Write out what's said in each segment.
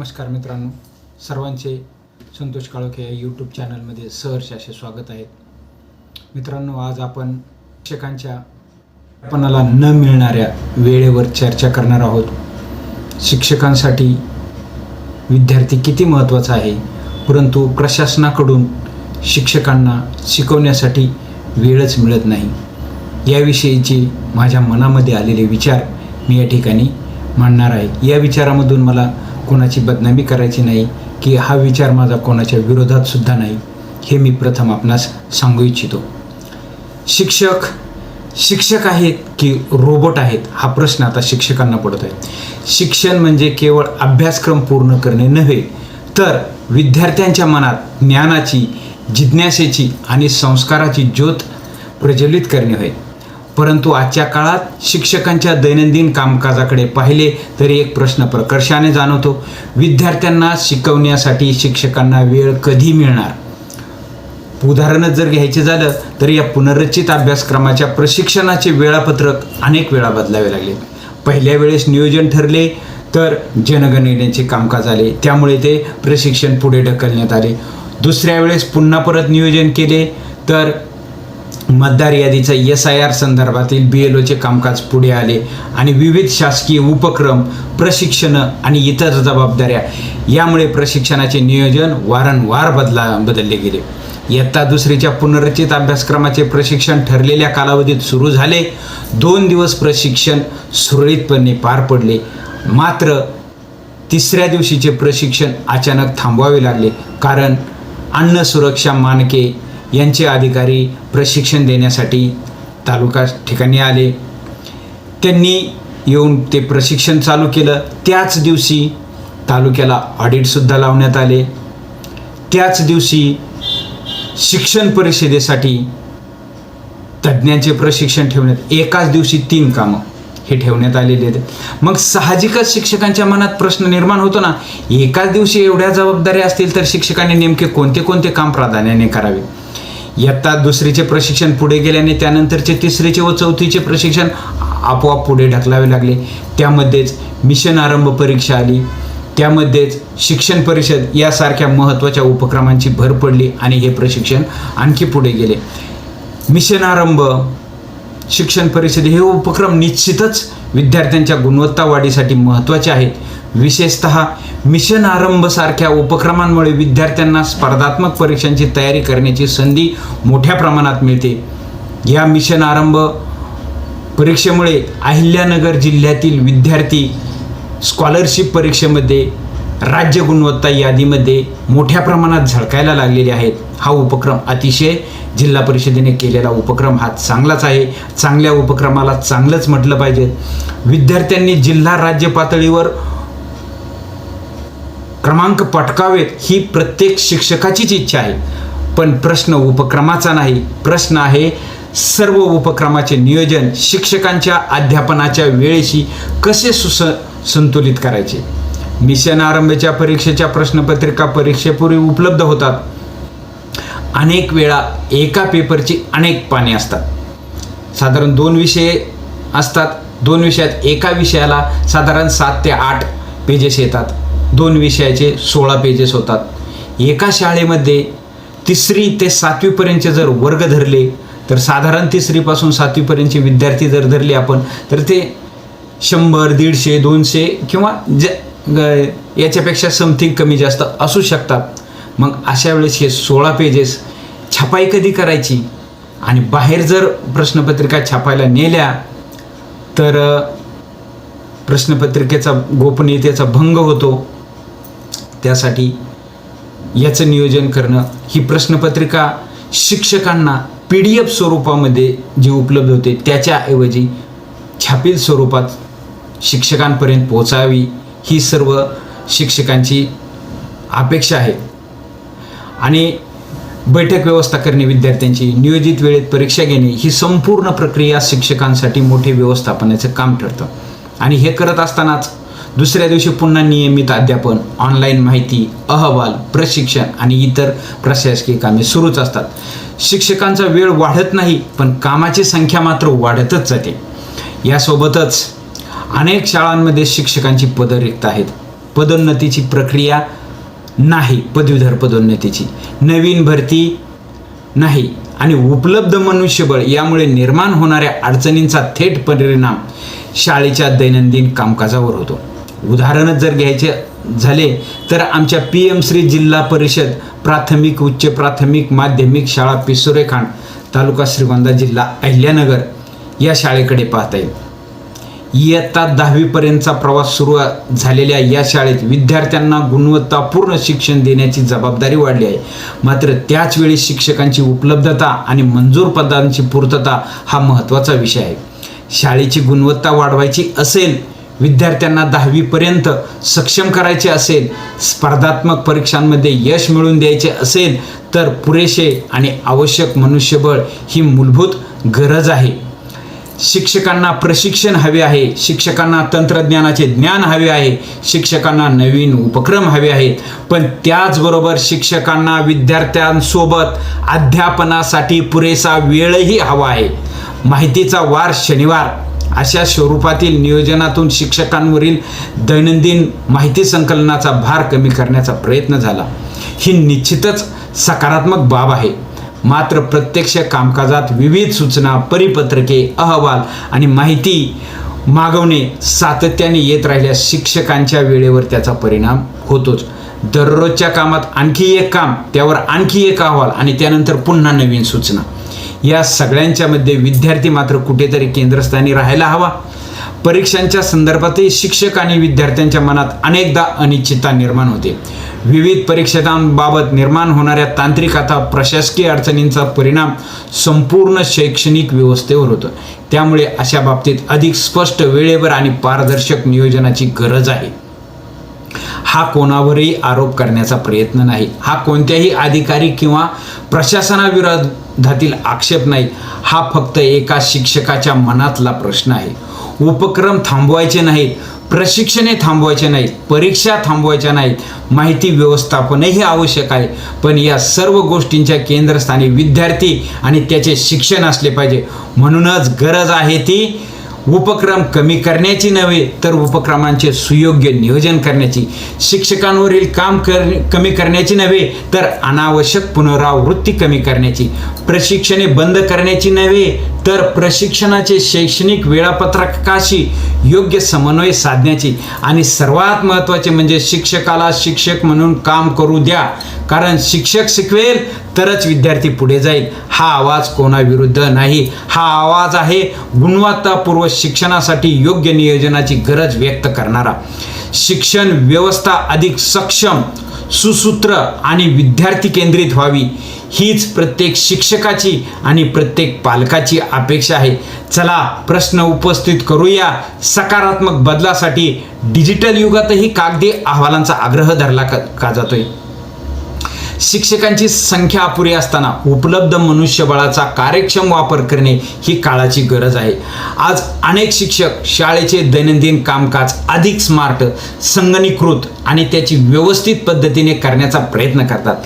नमस्कार मित्रांनो, सर्वांचे संतोष काळोखे या यूट्यूब चॅनलमध्ये सहर्ष असे स्वागत आहे. मित्रांनो, आज आपण शिक्षकांच्या आपणाला न मिळणाऱ्या वेळेवर चर्चा करणार आहोत. शिक्षकांसाठी विद्यार्थी किती महत्त्वाचा आहे, परंतु प्रशासनाकडून शिक्षकांना शिकवण्यासाठी वेळच मिळत नाही, याविषयीचे माझ्या मनामध्ये आलेले विचार मी या ठिकाणी मांडणार आहे. या विचारामधून मला कोणाची बदनामी करायची नाही की हा विचार माझा कोणाच्या विरोधात सुद्धा नाही, हे मी प्रथम आपणास सांगू इच्छितो. शिक्षक आहेत की रोबोट आहेत, हा प्रश्न आता शिक्षकांना पडत आहे. शिक्षण म्हणजे केवळ अभ्यासक्रम पूर्ण करणे नव्हे, तर विद्यार्थ्यांच्या मनात ज्ञानाची, जिज्ञासेची आणि संस्काराची ज्योत प्रज्वलित करणे होय. परंतु आजच्या काळात शिक्षकांच्या दैनंदिन कामकाजाकडे पाहिले तरी एक प्रश्न प्रकर्षाने जाणवतो. विद्यार्थ्यांना शिकवण्यासाठी शिक्षकांना वेळ कधी मिळणार? उदाहरणच जर घ्यायचे झालं तर या पुनर्रचित अभ्यासक्रमाच्या प्रशिक्षणाचे वेळापत्रक अनेक वेळा बदलावे लागले. पहिल्या वेळेस नियोजन ठरले तर जनगणनेचे कामकाज आले, त्यामुळे ते प्रशिक्षण पुढे ढकलण्यात आले. दुसऱ्या वेळेस पुन्हा परत नियोजन केले तर मतदार यादीचा SIR संदर्भातील BLOचे कामकाज पुढे आले आणि विविध शासकीय उपक्रम, प्रशिक्षणं आणि इतर जबाबदाऱ्या, यामुळे प्रशिक्षणाचे नियोजन वारंवार बदलले गेले. इयत्ता दुसरीच्या पुनर्रचित अभ्यासक्रमाचे प्रशिक्षण ठरलेल्या कालावधीत सुरू झाले. 2 दिवस प्रशिक्षण सुरळीतपणे पार पडले. मात्र तिसऱ्या दिवशीचे प्रशिक्षण अचानक थांबवावे लागले, कारण अन्न सुरक्षा मानके यांचे अधिकारी प्रशिक्षण देण्यासाठी तालुका ठिकाणी आले. त्यांनी येऊन ते प्रशिक्षण चालू केलं. त्याच दिवशी तालुक्याला ऑडिटसुद्धा लावण्यात आले. त्याच दिवशी शिक्षण परिषदेसाठी तज्ज्ञांचे प्रशिक्षण ठेवण्यात, एकाच दिवशी 3 कामं हे ठेवण्यात आलेले आहेत. मग साहजिकच शिक्षकांच्या मनात प्रश्न निर्माण होतो ना, एकाच दिवशी एवढ्या जबाबदाऱ्या असतील तर शिक्षकांनी नेमके कोणते कोणते काम प्राधान्याने करावे? इयत्ता दुसरीचे प्रशिक्षण पुढे गेल्याने त्यानंतरचे तिसरीचे व चौथीचे प्रशिक्षण आपोआप पुढे ढकलावे लागले. त्यामध्येच मिशन आरंभ परीक्षा आली, त्यामध्येच शिक्षण परिषद यासारख्या महत्त्वाच्या उपक्रमांची भर पडली आणि हे प्रशिक्षण आणखी पुढे गेले. मिशन आरंभ, शिक्षण परिषद हे उपक्रम निश्चितच विद्यार्थ्यांच्या गुणवत्ता वाढीसाठी महत्त्वाचे आहेत. विशेषतः मिशन आरंभ सारख्या उपक्रमांमुळे विद्यार्थ्यांना स्पर्धात्मक परीक्षांची तयारी करण्याची संधी मोठ्या प्रमाणात मिळते. या मिशन आरंभ परीक्षेमुळे अहिल्यानगर जिल्ह्यातील विद्यार्थी स्कॉलरशिप परीक्षेमध्ये राज्य गुणवत्ता यादीमध्ये मोठ्या प्रमाणात झळकायला लागलेले आहेत. हा उपक्रम अतिशय जिल्हा परिषदेने केलेला उपक्रम हा चांगलाच आहे. चांगल्या उपक्रमाला चांगलंच म्हटलं पाहिजे. विद्यार्थ्यांनी जिल्हा राज्य पातळीवर क्रमांक पटकावेत ही प्रत्येक शिक्षकाचीच इच्छा आहे. पण प्रश्न उपक्रमाचा नाही, प्रश्न आहे सर्व उपक्रमाचे नियोजन शिक्षकांच्या अध्यापनाच्या वेळेशी कसे संतुलित करायचे. मिशन आरंभच्या परीक्षेच्या प्रश्नपत्रिका परीक्षेपूर्वी उपलब्ध होतात. अनेक वेळा एका पेपरची अनेक पाने असतात. साधारण 2 विषय असतात. 2 विषयात एका विषयाला साधारण 7 ते 8 पेजेस येतात. 2 विषयाचे 16 पेजेस होतात. एका शाळेमध्ये 3री ते 7वी पर्यंतचे जर वर्ग धरले तर साधारण 3री पासून 7वी पर्यंतचे विद्यार्थी जर धरले आपण, तर ते 100, 150, 200 किंवा याच्यापेक्षा समथिंग कमी जास्त असू शकतात. मग अशा वेळेस हे 16 पेजेस छापाई कधी करायची? आणि बाहेर जर प्रश्नपत्रिका छापायला नेल्या तर प्रश्नपत्रिकेचा गोपनीयतेचा भंग होतो. त्यासाठी याचं नियोजन करणं, ही प्रश्नपत्रिका शिक्षकांना PDF स्वरूपामध्ये जी उपलब्ध होते त्याच्याऐवजी छापील स्वरूपात शिक्षकांपर्यंत पोहोचावी, ही सर्व शिक्षकांची अपेक्षा आहे. आणि बैठक व्यवस्था करणे, विद्यार्थ्यांची नियोजित वेळेत परीक्षा घेणे, ही संपूर्ण प्रक्रिया शिक्षकांसाठी मोठे व्यवस्थापनाचं काम ठरतं. आणि हे करत असतानाच दुसऱ्या दिवशी पुन्हा नियमित अध्यापन, ऑनलाईन माहिती, अहवाल, प्रशिक्षण आणि इतर प्रशासकीय कामे सुरूच असतात. शिक्षकांचा वेळ वाढत नाही, पण कामाची संख्या मात्र वाढतच जाते. यासोबतच अनेक शाळांमध्ये शिक्षकांची पदं रिक्त आहेत. पदोन्नतीची प्रक्रिया नाही, पदवीधर पदोन्नतीची नवीन भरती नाही आणि उपलब्ध मनुष्यबळ यामुळे निर्माण होणाऱ्या अडचणींचा थेट परिणाम शाळेच्या दैनंदिन कामकाजावर होतो. उदाहरणच जर घ्यायचे झाले तर आमच्या PM श्री जिल्हा परिषद प्राथमिक उच्च प्राथमिक माध्यमिक शाळा पिसोरेखांड तालुका श्रीगोंदा जिल्हा अहिल्यानगर या शाळेकडे पाहता येईल. इयत्ता 10वी पर्यंतचा प्रवास सुरू झालेल्या या शाळेत विद्यार्थ्यांना गुणवत्तापूर्ण शिक्षण देण्याची जबाबदारी वाढली आहे. मात्र त्याच वेळी शिक्षकांची उपलब्धता आणि मंजूर पदांची पूर्तता हा महत्त्वाचा विषय आहे. शाळेची गुणवत्ता वाढवायची असेल, विद्यार्थ्यांना 10वी पर्यंत सक्षम करायचे असेल, स्पर्धात्मक परीक्षांमध्ये यश मिळवून द्यायचे असेल तर पुरेसे आणि आवश्यक मनुष्यबळ ही मूलभूत गरज आहे. शिक्षकांना प्रशिक्षण हवे आहे, शिक्षकांना तंत्रज्ञानाचे ज्ञान हवे आहे, शिक्षकांना नवीन उपक्रम हवे आहेत. पण त्याचबरोबर शिक्षकांना विद्यार्थ्यांसोबत अध्यापनासाठी पुरेसा वेळही हवा आहे. माहितीचा वार शनिवार अशा स्वरूपातील नियोजनातून शिक्षकांवरील दैनंदिन माहिती संकलनाचा भार कमी करण्याचा प्रयत्न झाला. ही निश्चितच सकारात्मक बाब आहे. मात्र प्रत्यक्ष कामकाजात विविध सूचना, परिपत्रके, अहवाल आणि माहिती मागवणे सातत्याने येत राहिल्यास शिक्षकांच्या वेळेवर त्याचा परिणाम होतोच. दररोजच्या कामात आणखी एक काम, त्यावर आणखी एक अहवाल आणि त्यानंतर पुन्हा नवीन सूचना. या सगळ्यांच्या मध्ये विद्यार्थी मात्र कुठेतरी केंद्रस्थानी राहायला हवा. परीक्षांच्या संदर्भातही शिक्षक आणि विद्यार्थ्यांच्या मनात अनेकदा अनिश्चितता निर्माण होते. विविध परीक्षांबाबत निर्माण होणाऱ्या तांत्रिक अथवा प्रशासकीय अडचणींचा परिणाम संपूर्ण शैक्षणिक व्यवस्थेवर होतो. त्यामुळे अशा बाबतीत अधिक स्पष्ट, वेळेवर आणि पारदर्शक नियोजनाची गरज आहे. हा कोणावरही आरोप करण्याचा प्रयत्न नाही. हा कोणत्याही अधिकारी किंवा प्रशासनाविरोधातील आक्षेप नाही. हा फक्त एका शिक्षकाच्या मनातला प्रश्न आहे. उपक्रम थांबवायचे नाहीत, प्रशिक्षणे थांबवायचे नाहीत, परीक्षा थांबवायच्या नाहीत, माहिती व्यवस्थापनही आवश्यक आहे. पण या सर्व गोष्टींच्या केंद्रस्थानी विद्यार्थी आणि त्याचे शिक्षण असले पाहिजे. म्हणूनच गरज आहे ती उपक्रम कमी करण्याची नव्हे तर उपक्रमांचे सुयोग्य नियोजन करण्याची. शिक्षकांवरील काम कमी करण्याची नव्हे तर अनावश्यक पुनरावृत्ती कमी करण्याची. प्रशिक्षणे बंद करण्याची नव्हे तर प्रशिक्षणाचे शैक्षणिक वेळापत्रकाशी योग्य समन्वय साधण्याची. आणि सर्वात महत्त्वाचे म्हणजे शिक्षकाला शिक्षक म्हणून काम करू द्या, कारण शिक्षक शिकवेल तरच विद्यार्थी पुढे जाईल. हा आवाज कोणाविरुद्ध नाही, हा आवाज आहे गुणवत्तापूर्व शिक्षणासाठी योग्य नियोजनाची गरज व्यक्त करणारा. शिक्षण व्यवस्था अधिक सक्षम, सुसूत्र आणि विद्यार्थी केंद्रित व्हावी हीच प्रत्येक शिक्षकाची आणि प्रत्येक पालकाची अपेक्षा आहे. चला प्रश्न उपस्थित करूया. सकारात्मक बदलासाठी डिजिटल युगातही कागदी अहवालांचा आग्रह धरला का जातोय? शिक्षकांची संख्या अपुरी असताना उपलब्ध मनुष्यबळाचा कार्यक्षम वापर करणे ही काळाची गरज आहे. आज अनेक शिक्षक शाळेचे दैनंदिन कामकाज अधिक स्मार्ट, संगणकीकृत आणि त्याची व्यवस्थित पद्धतीने करण्याचा प्रयत्न करतात.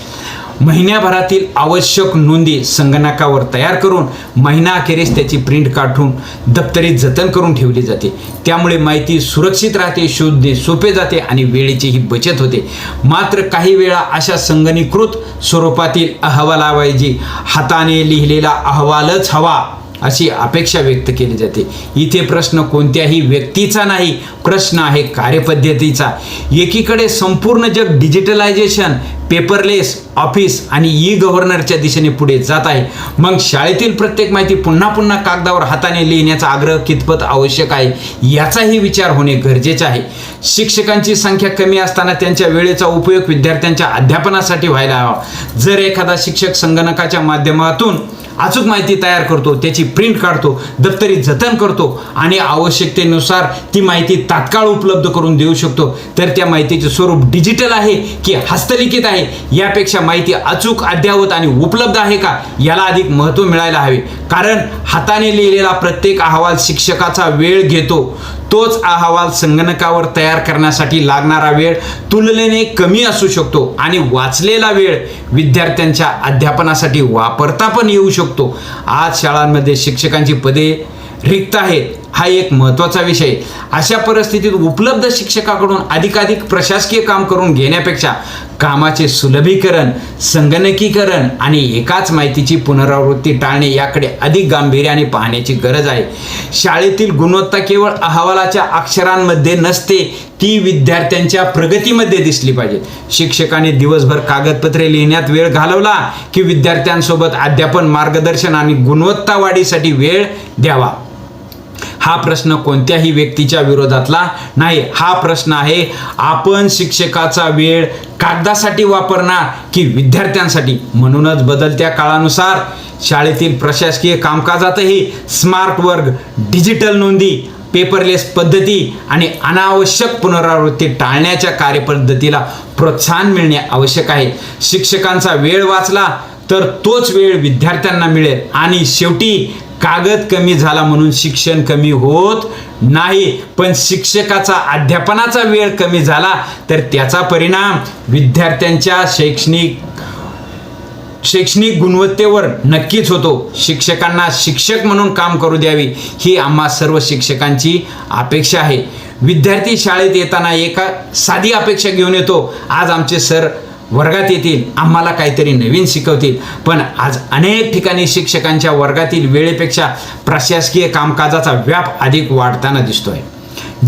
महिन्याभरातील आवश्यक नोंदी संगणकावर तयार करून महिनाअखेरीस त्याची प्रिंट काढून दप्तरी जतन करून ठेवली जाते. त्यामुळे माहिती सुरक्षित राहते, शोधणे सोपे जाते आणि वेळेचीही बचत होते. मात्र काही वेळा अशा संगणकीकृत स्वरूपातील अहवालाऐवजी हाताने लिहिलेला अहवालच हवा अशी अपेक्षा व्यक्त केली जाते. इथे प्रश्न कोणत्याही व्यक्तीचा नाही, प्रश्न आहे कार्यपद्धतीचा. एकीकडे संपूर्ण जग डिजिटलायझेशन, पेपरलेस ऑफिस आणि ई-गव्हर्नरच्या दिशेने पुढे जात आहे. मग शाळेतील प्रत्येक माहिती पुन्हा पुन्हा कागदावर हाताने लिहिण्याचा आग्रह कितपत आवश्यक आहे याचाही विचार होणे गरजेचे आहे. शिक्षकांची संख्या कमी असताना त्यांच्या वेळेचा उपयोग विद्यार्थ्यांच्या अध्यापनासाठी व्हायला हवा. जर एखादा शिक्षक संगणकाच्या माध्यमातून अचूक माहिती तयार करतो, त्याची प्रिंट काढतो, दप्तरी जतन करतो आणि आवश्यकतेनुसार ती माहिती तात्काळ उपलब्ध करून देऊ शकतो, तर त्या माहितीचे स्वरूप डिजिटल आहे की हस्तलिखित आहे यापेक्षा माहिती अचूक, अद्ययावत आणि उपलब्ध आहे का याला अधिक महत्त्व मिळायला हवे. कारण हाताने लिहिलेला प्रत्येक अहवाल शिक्षकाचा वेळ घेतो. तोच अहवाल संगणकावर तयार करण्यासाठी लागणारा वेळ तुलनेने कमी असू शकतो आणि वाचलेला वेळ विद्यार्थ्यांच्या अध्यापनासाठी वापरता पण येऊ शकतो. आज शाळांमध्ये शिक्षकांची पदे रिक्त आहेत, हा एक महत्त्वाचा विषय. अशा परिस्थितीत उपलब्ध शिक्षकाकडून अधिकाधिक प्रशासकीय काम करून घेण्यापेक्षा कामाचे सुलभीकरण, संगणकीकरण आणि एकाच माहितीची पुनरावृत्ती टाळणे याकडे अधिक गांभीर्याने पाहण्याची गरज आहे. शाळेतील गुणवत्ता केवळ अहवालाच्या अक्षरांमध्ये नसते, ती विद्यार्थ्यांच्या प्रगतीमध्ये दिसली पाहिजे. शिक्षकाने दिवसभर कागदपत्रे लिहिण्यात वेळ घालवला की विद्यार्थ्यांसोबत अध्यापन, मार्गदर्शन आणि गुणवत्ता वाढीसाठी वेळ द्यावा. हा प्रश्न कोणत्याही व्यक्तीच्या विरोधातला नाही. हा प्रश्न आहे, आपण शिक्षकाचा वेळ कागदासाठी वापरणार की विद्यार्थ्यांसाठी. म्हणूनच बदलत्या काळानुसार शाळेतील प्रशासकीय कामकाजातही स्मार्ट वर्ग, डिजिटल नोंदी, पेपरलेस पद्धती आणि अनावश्यक पुनरावृत्ती टाळण्याच्या कार्यपद्धतीला प्रोत्साहन मिळणे आवश्यक आहे. शिक्षकांचा वेळ वाचला तर तोच वेळ विद्यार्थ्यांना मिळेल आणि शेवटी कागद कमी झाला म्हणून शिक्षण कमी होत नाही, पण शिक्षकाचा अध्यापनाचा वेळ कमी झाला तर त्याचा परिणाम विद्यार्थ्यांच्या शैक्षणिक गुणवत्तेवर नक्कीच होतो. शिक्षकांना शिक्षक म्हणून काम करू द्यावी ही आम्हा सर्व शिक्षकांची अपेक्षा आहे. विद्यार्थी शाळेत येताना एका साधी अपेक्षा घेऊन येतो, आज आमचे सर वर्गात येतील, आम्हाला काहीतरी नवीन शिकवतील. पण आज अनेक ठिकाणी शिक्षकांच्या वर्गातील वेळेपेक्षा प्रशासकीय कामकाजाचा व्याप अधिक वाढताना दिसतोय.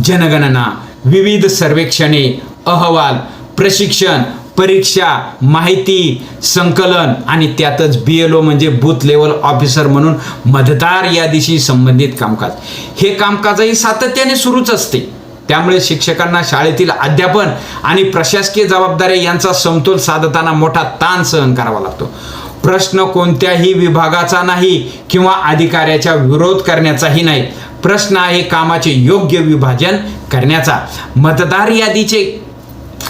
जनगणना, विविध सर्वेक्षणे, अहवाल, प्रशिक्षण, परीक्षा, माहिती संकलन आणि त्यातच BLO म्हणजे बूथ लेवल ऑफिसर म्हणून मतदार यादीशी संबंधित कामकाज, हे कामकाजही सातत्याने सुरूच असते. त्यामुळे शिक्षकांना शाळेतील अध्यापन आणि प्रशासकीय जबाबदारी यांचा समतोल साधताना मोठा ताण सहन करावा लागतो. प्रश्न कोणत्याही विभागाचा नाही किंवा अधिकाऱ्याचा विरोध करण्याचाही नाही. प्रश्न आहे कामाचे योग्य विभाजन करण्याचा. मतदार यादीचे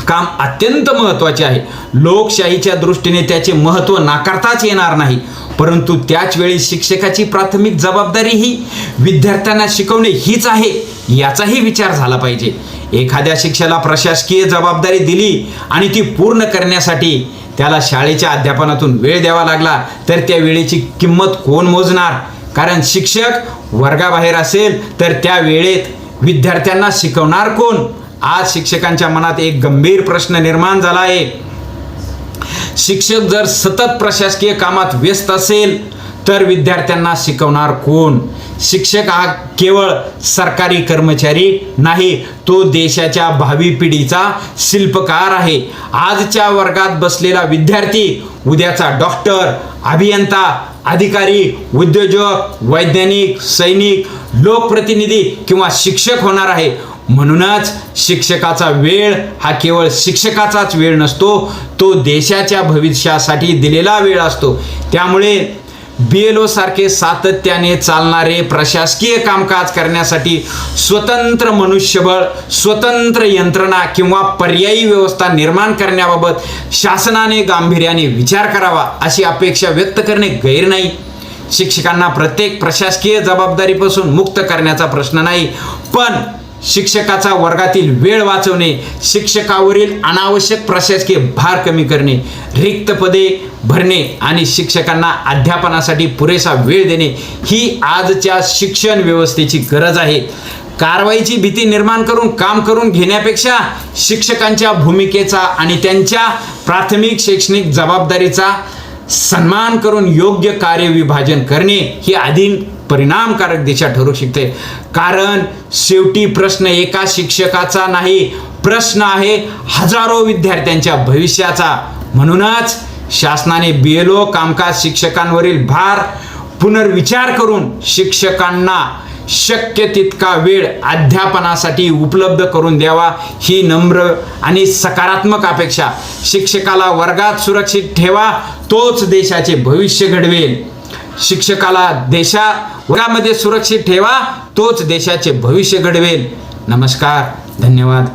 काम अत्यंत महत्त्वाचे आहे. लोकशाहीच्या दृष्टीने त्याचे महत्त्व नाकारताच येणार नाही. परंतु त्याच वेळी शिक्षकाची प्राथमिक जबाबदारी ही विद्यार्थ्यांना शिकवणे हीच आहे, याचाही विचार झाला पाहिजे. एखाद्या शिक्षकाला प्रशासकीय जबाबदारी दिली आणि ती पूर्ण करण्यासाठी त्याला शाळेच्या अध्यापनातून वेळ द्यावा लागला तर त्या वेळेची किंमत कोण मोजणार? कारण शिक्षक वर्गाबाहेर असेल तर त्या वेळेत विद्यार्थ्यांना शिकवणार कोण? आज शिक्षकांच्या मनात एक गंभीर प्रश्न निर्माण झाला आहे. शिक्षक जर सतत प्रशासकीय कामात व्यस्त असेल तर विद्यार्थ्यांना शिकवणार कोण? शिक्षक हा केवळ सरकारी कर्मचारी नाही, तो देशाच्या भावी पिढीचा शिल्पकार आहे. आजच्या वर्गात बसलेला विद्यार्थी उद्याचा डॉक्टर, अभियंता, अधिकारी, उद्योजक, वैज्ञानिक, सैनिक, लोकप्रतिनिधी किंवा शिक्षक होणार आहे. म्हणूनच शिक्षकाचा वेळ हा केवळ शिक्षकाचाच वेळ नसतो, तो देशाच्या भविष्यासाठी दिलेला वेळ असतो. त्यामुळे BLO सारखे सातत्याने चालणारे प्रशासकीय कामकाज करण्यासाठी स्वतंत्र मनुष्यबळ, स्वतंत्र यंत्रणा किंवा पर्यायी व्यवस्था निर्माण करण्याबाबत शासनाने गांभीर्याने विचार करावा अशी अपेक्षा व्यक्त करणे गैर नाही. शिक्षकांना प्रत्येक प्रशासकीय जबाबदारीपासून मुक्त करण्याचा प्रश्न नाही, पण शिक्षकाचा वर्गातील वेळ वाचवणे, शिक्षकावरील अनावश्यक प्रशासकीय भार कमी करणे, रिक्त पदे भरणे आणि शिक्षकांना अध्यापनासाठी पुरेसा वेळ देणे ही आजच्या शिक्षण व्यवस्थेची गरज आहे. कारवाईची भीती निर्माण करून काम करून घेण्यापेक्षा शिक्षकांच्या भूमिकेचा आणि त्यांच्या प्राथमिक शैक्षणिक जबाबदारीचा सन्मान करून योग्य कार्यविभाजन करणे ही अधिक परिणामकारक दिशा ठरू शकते. कारण शेवटी प्रश्न एका शिक्षकाचा नाही, प्रश्न आहे हजारो विद्यार्थ्यांच्या भविष्याचा. म्हणूनच शासनाने BLO कामकाज शिक्षकांवरील भार पुनर्विचार करून शिक्षकांना शक्य तितका वेळ अध्यापनासाठी उपलब्ध करून द्यावा ही नम्र आणि सकारात्मक अपेक्षा. शिक्षकाला वर्गात सुरक्षित ठेवा, तोच देशाचे भविष्य घडवेल. शिक्षकाला वर्गामध्ये सुरक्षित ठेवा, तोच देशाचे भविष्य घडवेल. नमस्कार, धन्यवाद.